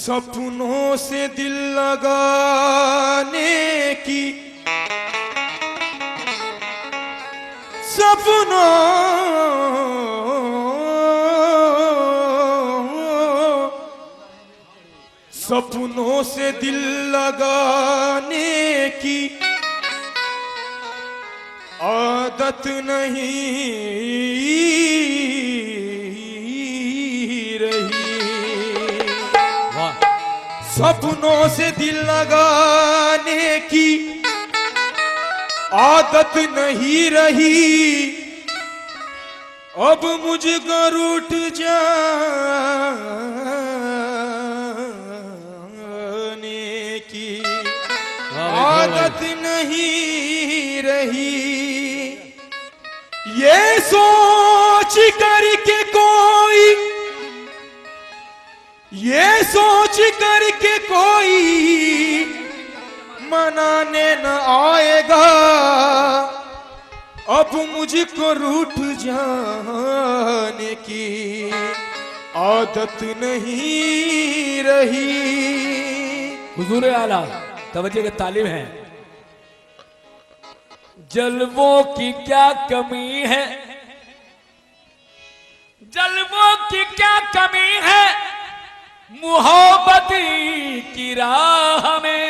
सपनों से दिल लगाने की, सपनों से दिल लगाने की आदत नहीं रही। सपनों से दिल लगाने की आदत नहीं रही, अब मुझको रूठ जाने की आदत नहीं रही। ये सोच करके कोई, ये सोच करके कोई मनाने न आएगा, अब मुझको रूठ जाने की आदत नहीं रही। हुजूर आला तवज्जो के तालिब हैं। जलवों की क्या कमी है, जलवों की क्या कमी है मोहब्बत की राह में।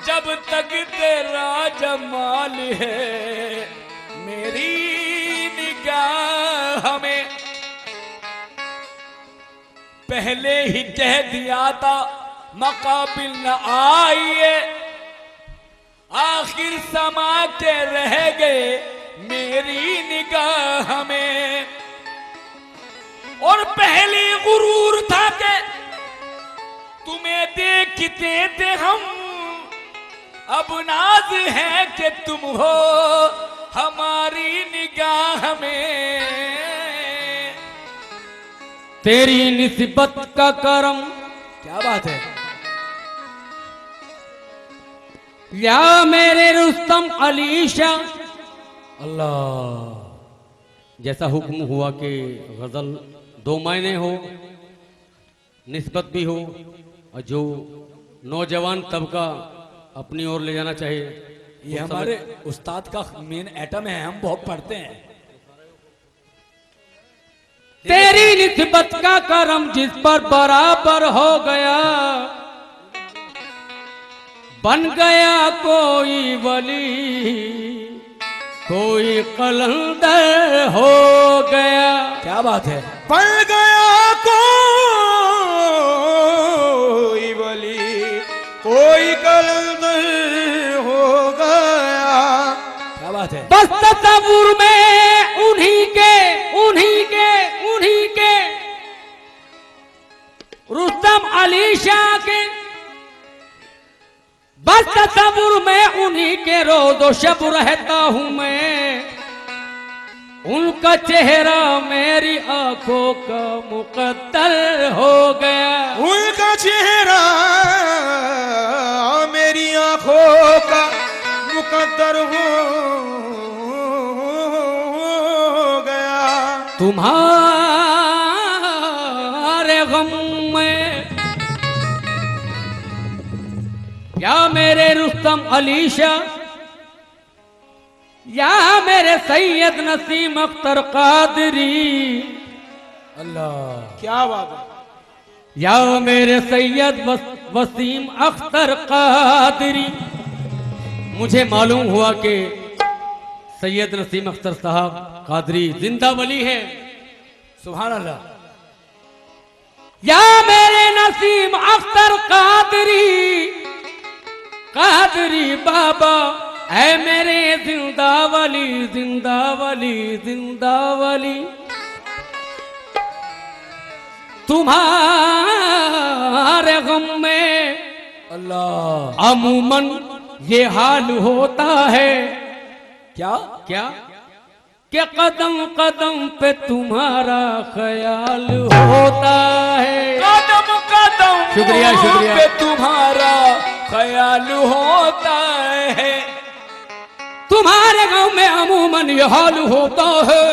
जब तक तेरा जमाल है मेरी निगाह में। पहले ही कह दिया था मकाबिल न आइए, आखिर समा के रह गए मेरी निगाह में। और पहली गुरूर था कि तुम्हें देखते थे हम, अब नाज है कि तुम हो हमारी निगाह में। तेरी निस्बत का करम, क्या बात है, या मेरे रुस्तम अली शाह। अल्लाह, जैसा हुक्म हुआ कि गजल 2 मायने हो, निस्बत भी हो, और जो नौजवान तबका अपनी ओर ले जाना चाहिए। ये हमारे उस्ताद का मेन एटम है, हम बहुत पढ़ते हैं। तेरी निस्बत का करम जिस पर बराबर हो गया, बन गया कोई वली, कोई कलंदर हो गया। क्या बात है, बन गया कोई वली, कोई कलंदर हो गया। क्या बात है। बस तस्वुर में उन्हीं के रुस्तम अली शाह के, बस तस्वुर में उन्हीं के रोज़ो शब रहता हूं मैं। उनका चेहरा मेरी आंखों का मुकद्दर हो गया, उनका चेहरा मेरी आंखों का मुकद्दर हो गया। तुम्हारे गम में या मेरे रुस्तम अली शाह, या मेरे सैयद नसीम अख्तर कादरी। अल्लाह, क्या बात है। या मेरे सैयद वसीम अख्तर कादरी। मुझे मालूम हुआ कि सैयद नसीम अख्तर साहब कादरी जिंदा वली है। सुभान अल्लाह। या मेरे नसीम अख्तर कादरी, कादरी बाबा, ऐ मेरे जिंदा वली, जिंदा वली, जिंदा वली। तुम्हारे गम में अल्लाह अमूमन ये हाल होता है। क्या क्या कि कदम कदम पे तुम्हारा ख्याल होता है। कदम कदम शुक्रिया शुक्रिया पे तुम्हारा ख्याल होता है। तुम्हारे गांव में अमूमन ये हाल होता है।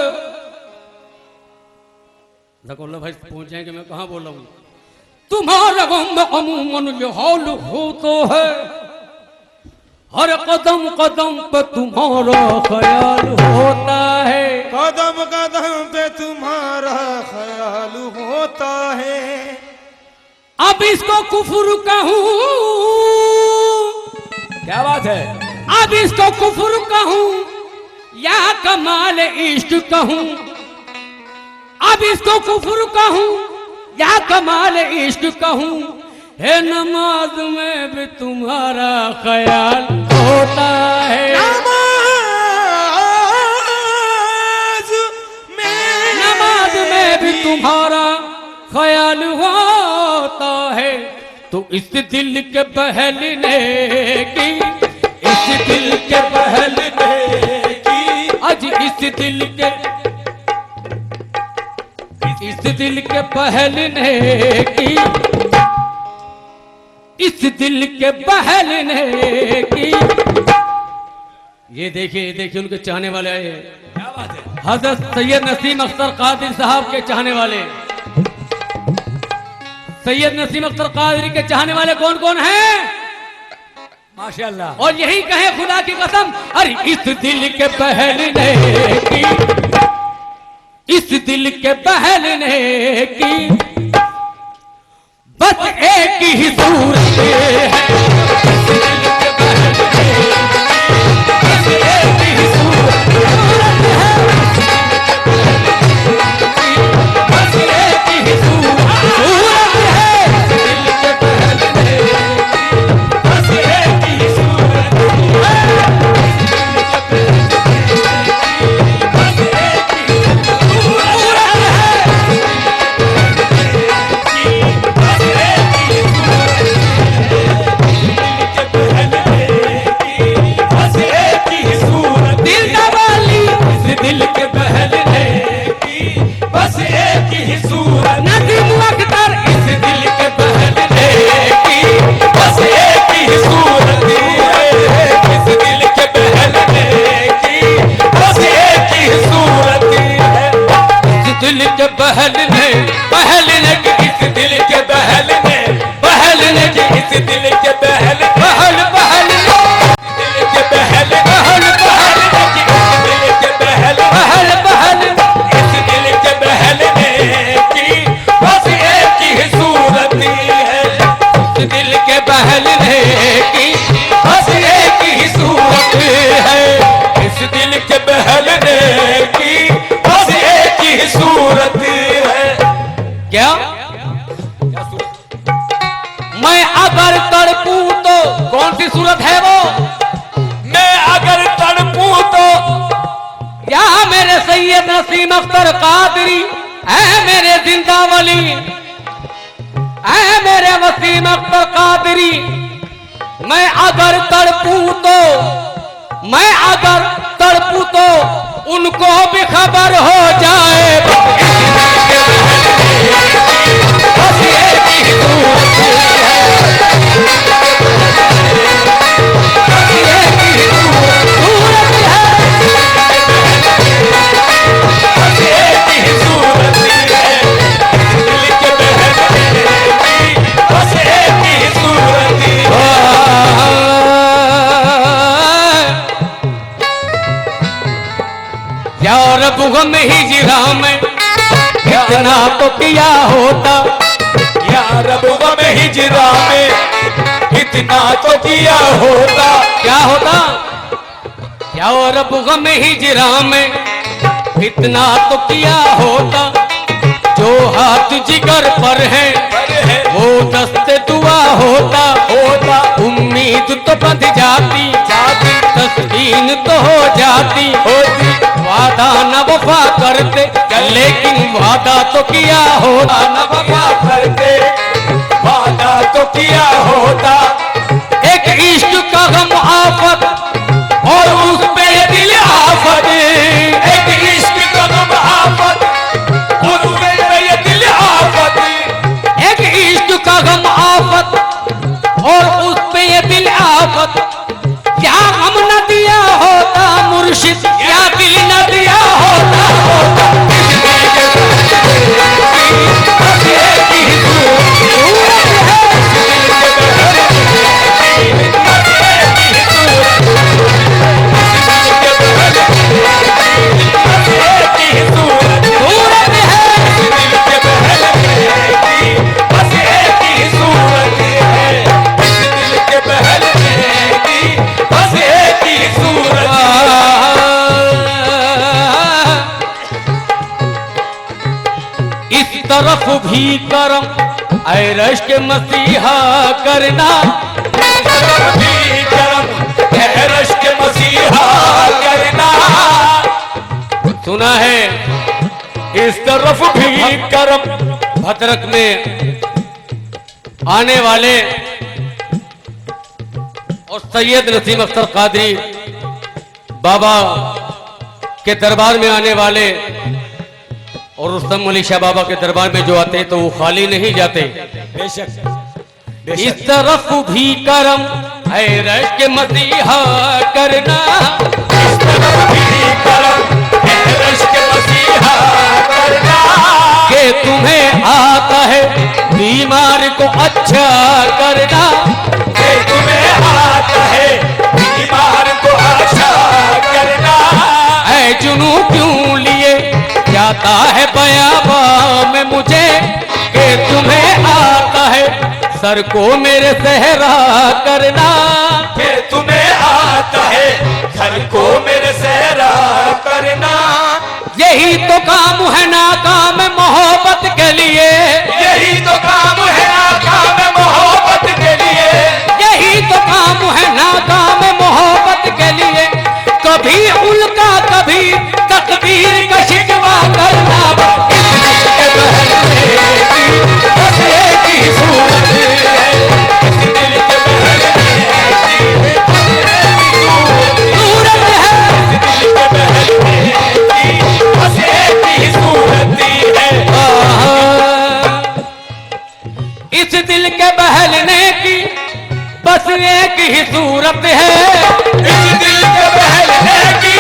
धकोल्ला भाई पहुंच जाएंगे, मैं कहाँ बोल रहा हूँ। तुम्हारा गम अमूमन जो हाल होता है, हर कदम कदम पे तुम्हारा ख्याल होता है, कदम कदम पे तुम्हारा ख्याल होता है। अब इसको कुफर कहूँ, क्या बात है? अब इसको कुफर कहूँ या कमाल इश्क कहूँ, अब इसको कुफर कहूँ या कमाल इश्क कहूँ, है नमाज में भी तुम्हारा ख्याल होता है, नमाज में भी तुम्हारा ख्याल होता है। तो इस दिल के बहलने की, इस दिल के बहलने की, आज इस दिल के, इस दिल के बहलने की, इस दिल के बहलने की। ये देखिए देखिए उनके चाहने वाले आए। क्या बात है? हजरत सैयद नसीम अख्तर कादिर साहब के चाहने वाले, सैयद नसीम अख्तर कादरी के चाहने वाले कौन कौन हैं? माशाल्लाह। और यही कहे खुदा की कसम, अरे इस दिल के बहलने की, इस दिल के बहलने की, बस एक ही सूरत है, इस दिल के बहलने की, बस एक ही सूरत है, बस एक ही सूरत है, दिल के बहलने की, बस एक ही सूरत है, बस एक ही सूरत है। दिल का वाली, इस दिल के बहलने की, बस एक ही सूरत। नसीम अख्तर, इस दिल के बहलने की, बस एक ही सूरत है, इस दिल के बहलने की, बस एक ही सूरत है। इस दिल के बहलने, बहलने की, इस दिल के बहलने, बहलने की, इस दिल के बहल बहल बहल दिल के बहल बहल बहल की, इस दिल के बहल बहल बहल, इस दिल के बहलने की, बस एक ही सूरत है, इस दिल के बहलने की, बस एक ही सूरत है, इस दिल के बहलने की, बस एक ही सूरत है। क्या मैं अगर तड़पूं तो कौन सी सूरत है वो? मैं अगर तड़पूं तो, या मेरे सैयद नसीम अख्तर कादरी, ऐ मेरे जिंदा वली, ऐ मेरे वसीम अख्तर कादरी, मैं अगर तड़पूं तो, मैं अगर तड़पूं तो उनको भी खबर हो जाए, बस एक ही सूरत है, बस एक ही सूरत है, बस एक ही सूरत है, दिल के बहलने की, बस एक ही सूरत है। या रब गम हिजरा में इतना तो किया होता, या रब गम हिजरा में इतना तो किया होता। क्या होता? या रब गम हिजरा में इतना तो किया होता, जो हाथ जिगर पर है वो दस्ते दुआ होता, होता उम्मीद तो बंध जाती, जाती तस्कीन तो हो जाती, होती, वादा न वफा करते, लेकिन वादा तो किया होता, न वफा करते, वादा तो किया होता। एक इश्क का गम आफत और उस पे ये दिल आफत, एक इश्क का गम आफत, उस पे ये दिल आफत, एक इश्क का गम आफत और उस पे ये दिल आफत। क्या गम न दिया होता मुर्शिद, क्या दिल न दिया होता, होता। तरफ भी करम ऐ रश्क मसीहा करना, इस तरफ भी करम ऐ रश्क मसीहा करना। सुना है इस तरफ भी करम। भद्रक में आने वाले और सैयद नसीम अख्तर कादरी बाबा के दरबार में आने वाले और रुस्तम अली शाह बाबा के दरबार में जो आते हैं तो वो खाली नहीं जाते। बेशक इस तरफ भी करम है रश्क मसीहा करना, इस तरफ भी करम है रश्क मसीहा करना। के तुम्हें आता है बीमार को अच्छा करना, के तुम्हें आता है बीमार को अच्छा करना। ऐ जुनू क्यों लिए जाता है बयाबा में मुझे, के तुम्हें आता है सर को मेरे सहरा करना, के तुम्हें आता है घर को मेरे सहरा करना। यही तो काम है नाकाम मोहब्बत के लिए, यही तो काम है नाकाम मोहब्बत के लिए, यही तो काम है नाकाम मोहब्बत के लिए। कभी उल्का कभी तकदीर का शिकवा करना, बस एक ही सूरत है, इस दिल के बहलने की सूरत है, इस दिल के बहलने की बस एक ही सूरत है। इस दिल के बहलने की बस एक ही सूरत है, इस दिल के बहलने की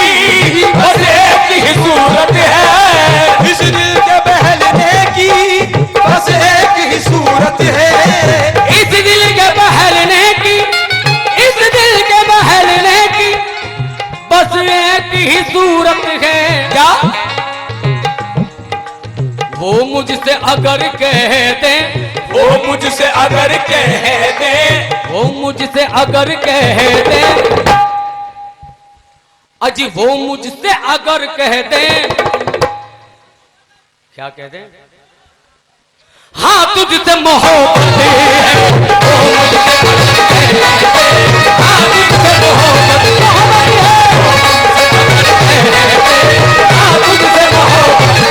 बस एक ही सूरत है। इस दिल के बहलने की बस एक ही सूरत है। इस दिल के बहलने की, इस दिल के बहलने की बस एक ही सूरत है। क्या वो मुझसे अगर कह दे, वो मुझसे अगर कह दे, वो मुझसे अगर कह दे, अजी वो मुझसे अगर कह दे, क्या कह दे, हाँ तुझसे मोहब्बत है, वो मुझसे अगर कह दे, हाँ तुझसे मोहब्बत है, हाँ तुझसे मोहब्बत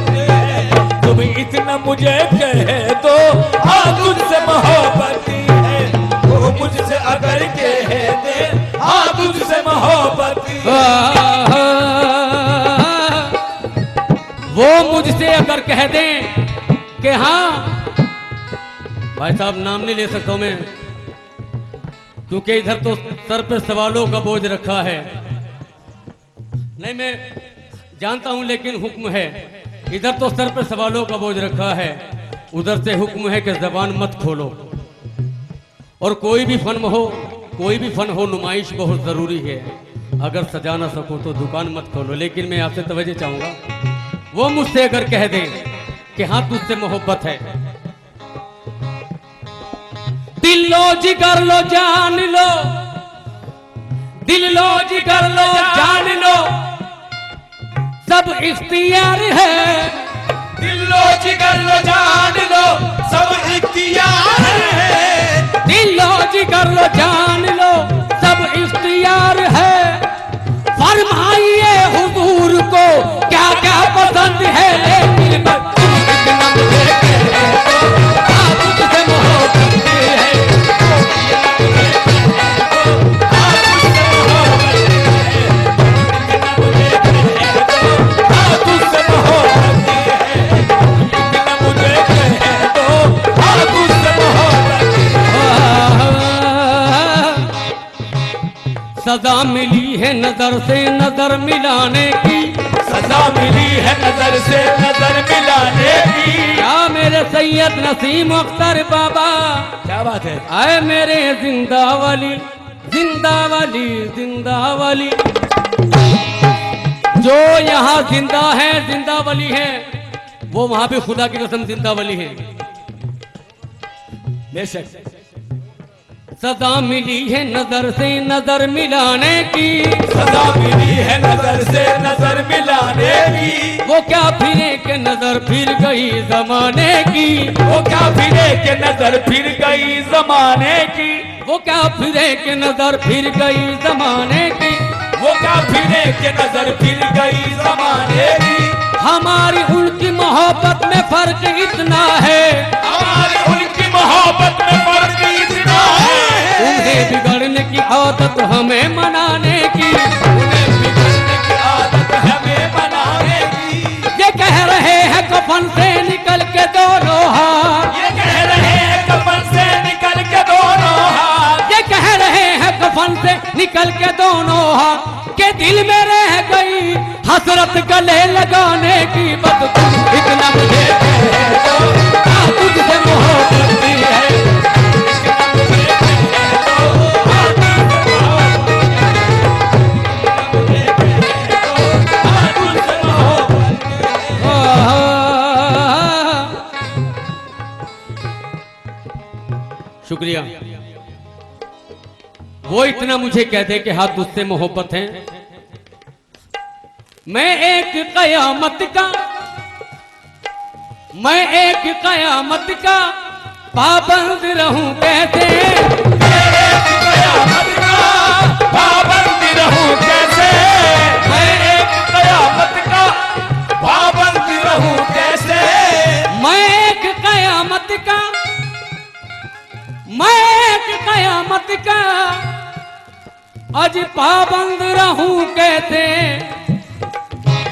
है। तुम इतना मुझे कह दो हाँ तुझसे मोहब्बत है। वो मुझसे अगर कह दे हाँ तुझसे मोहब्बत है। वो मुझसे अगर कह दें कि हाँ, भाई साहब नाम नहीं ले सकता मैं क्योंकि इधर तो सर पे सवालों का बोझ रखा है। नहीं मैं जानता हूं लेकिन हुक्म है, इधर तो सर पे सवालों का बोझ रखा है, उधर से हुक्म है कि जबान मत खोलो। और कोई भी फन हो, कोई भी फन हो, नुमाइश बहुत जरूरी है। अगर सजा ना सको तो दुकान मत खोलो। लेकिन मैं आपसे तवज्जो चाहूंगा, वो मुझसे अगर कह दें कि हाँ तुझसे मोहब्बत है, दिल लो जिगर लो जान लो, दिल लो जिगर लो जान लो, सब इख्तियार है। दिल लो जिगर लो जान लो सब इख्तियार है। दिल लो जिगर लो जान लो सब इख्तियार है। फरमाइए हुजूर को क्या क्या पसंद है, लेकिन तुम इतना मुझे कह दो, हाँ तुझसे मोहब्बत है। सजा मिली है नजर से नजर मिलाने की, सजा मिली है नजर से नजर मिलाने की। क्या मेरे सैयद नसीम अख्तर बाबा, क्या बात है। आए मेरे जिंदा वाली, जिंदा वाली, जिंदा वाली, जो यहाँ जिंदा है, जिंदा वाली है, वो वहां भी खुदा की कसम जिंदा वली है। बेशक सदा मिली है नजर से नजर मिलाने की, सदा मिली है नजर से नजर मिलाने की। वो क्या फिरे के नजर फिर गई जमाने की, वो क्या फिरे के नजर फिर गई जमाने की। वो क्या फिरे के नजर फिर गई जमाने की। वो क्या फिरे के नजर फिर गई जमाने की। हमारी उनकी मोहब्बत में फर्क इतना है, हमारी उनकी मोहब्बत में फर्क इतना है। उन्हें बिगड़ने की आदत हमें मनाने की, उन्हें बिगड़ने की आदत हमें बनाने की। ये कह रहे हैं कफन से निकल के दोनों हाथ, ये कह रहे हैं कफन से निकल के दोनों हाथ। ये कह रहे हैं कफन से निकल के दोनों हाथ, के दिल में रह गई हसरत गले लगाने की। बस तुम इतना मुझे कह दो, हाँ तुझसे मोहब्बत की है। शुक्रिया। वो इतना मुझे कहते कि हाँ तुझसे मोहब्बत है। मैं एक कयामत का, मैं एक कयामत का पाबंद रहूं कैसे, मैं एक कयामत का पाबंद रहूं कैसे। मैं एक कयामत का पाबंद रहूं कैसे। मैं एक कयामत का, मैं एक कयामत का आज पाबंद रहूं कैसे।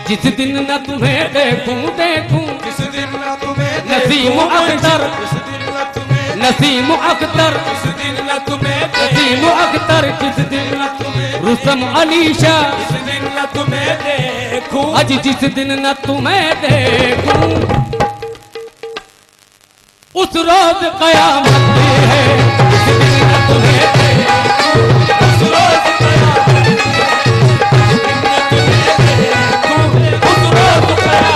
जिस दिन न तुम्हें देखूं देखूं, जिस दिन न तुम्हें नसीम अख्तर, जिस दिन न तुम्हें, नसीम अख्तर, जिस दिन न तुम्हें नसीम अख्तर, जिस दिन न तुम्हें रुस्तम अलीशा, जिस दिन न तुम्हें देखूं। आज जिस दिन न तुम्हें देखूं उस रोज कयामत है। जिस दिन न तुम्हें देखूं उस रोज कयामत है। उस रोज कयामत है।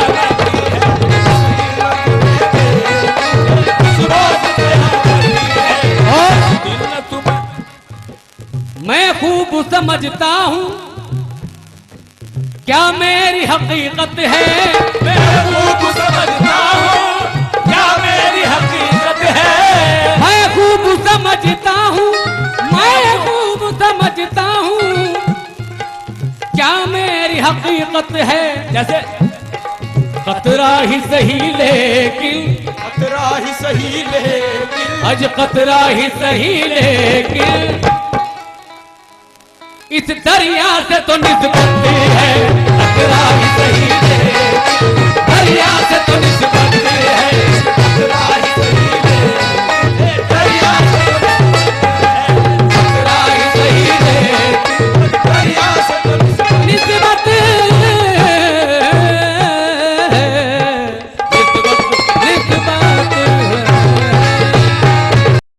उस रोज कयामत है। और दिन न तुम्हें मैं खूब समझता हूँ क्या मेरी हकीकत है। मैं खूब समझता हूँ क्या मेरी हकीकत है। मैं खूब समझता हूँ, मैं खूब समझता हूँ क्या मेरी हकीकत है। जैसे कतरा ही सही लेकिन, खतरा ही सही लेकिन, आज कतरा ही सही लेकिन इस दरिया से तो निस्बत है। कतरा